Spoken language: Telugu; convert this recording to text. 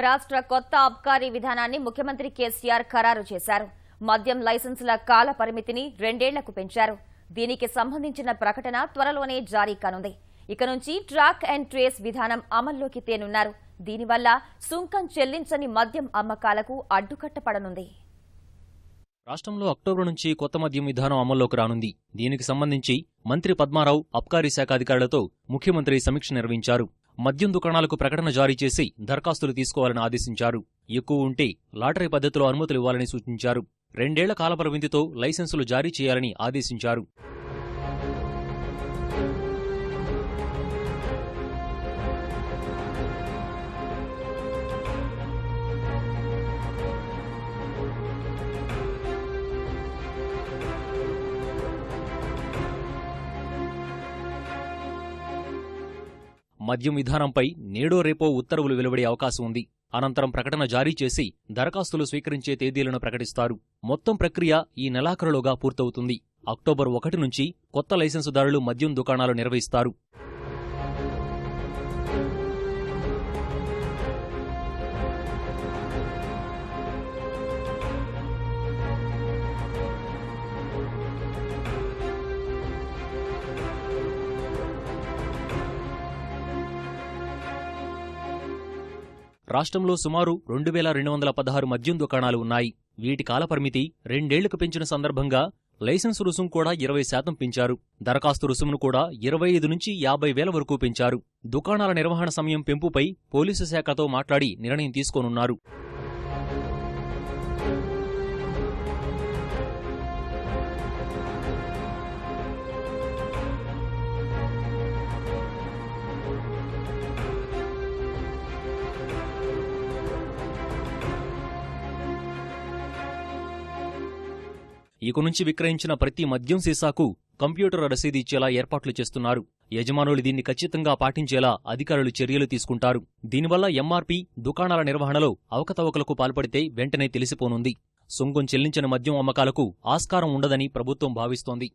రాష్ట్ర కొత్త అబ్కారీ విధానాన్ని ముఖ్యమంత్రి కేసీఆర్ ఖరారు చేశారు. మద్యం లైసెన్సుల కాల పరిమితిని 2 ఏళ్లకు పెంచారు. దీనికి సంబంధించిన ప్రకటన త్వరలోనే జారీ కానుంది. ఇక నుంచి ట్రాక్ అండ్ ట్రేస్ విధానం అమల్లోకి తేనున్నారు. దీనివల్ల సుంకం చెల్లించని మద్యం అమ్మకాలకు అడ్డుకట్ట పడనుంది. రాష్ట్రంలో అక్టోబర్ నుంచి కొత్త మద్యం విధానం అమల్లోకి రానుంది. దీనికి సంబంధించి మంత్రి పద్మారావు అబ్కారీ శాఖ అధికారులతో ముఖ్యమంత్రి సమీక్ష నిర్వహించారు. మద్యం దుకాణాలకు ప్రకటన జారీ చేసి దరఖాస్తులు తీసుకోవాలని ఆదేశించారు. ఎక్కువ ఉంటే లాటరీ పద్ధతిలో అనుమతులు ఇవ్వాలని సూచించారు. 2 ఏళ్ల కాలపరిమితితో లైసెన్సులు జారీ చేయాలని ఆదేశించారు. మద్యం విధానంపై నేడో రేపో ఉత్తర్వులు వెలువడే అవకాశం ఉంది. అనంతరం ప్రకటన జారీ చేసి దరఖాస్తులు స్వీకరించే తేదీలను ప్రకటిస్తారు. మొత్తం ప్రక్రియ ఈ నెలాఖరులోగా పూర్తవుతుంది. అక్టోబర్ 1 నుంచి కొత్త లైసెన్సుదారులు మద్యం దుకాణాలు నిర్వహిస్తారు. రాష్ట్రంలో సుమారు 2216 మద్యం దుకాణాలు ఉన్నాయి. వీటి కాలపరిమితి 2 ఏళ్లకు పెంచిన సందర్భంగా లైసెన్సు రుసుం కూడా 20% పెంచారు. దరఖాస్తు రుసుమును కూడా 25 నుంచి 50,000 వరకు పెంచారు. దుకాణాల నిర్వహణ సమయం పెంపుపై పోలీసు శాఖతో మాట్లాడి నిర్ణయం తీసుకోనున్నారు. ఇక నుంచి విక్రయించిన ప్రతి మద్యం సీసాకు కంప్యూటర్ రసీదు ఇచ్చేలా ఏర్పాట్లు చేస్తున్నారు. యజమానులు దీన్ని ఖచ్చితంగా పాటించేలా అధికారులు చర్యలు తీసుకుంటారు. దీనివల్ల ఎంఆర్పీ దుకాణాల నిర్వహణలో అవకతవకలకు పాల్పడితే వెంటనే తెలిసిపోనుంది. సుంకం చెల్లించిన మద్యం అమ్మకాలకు ఆస్కారం ఉండదని ప్రభుత్వం భావిస్తోంది.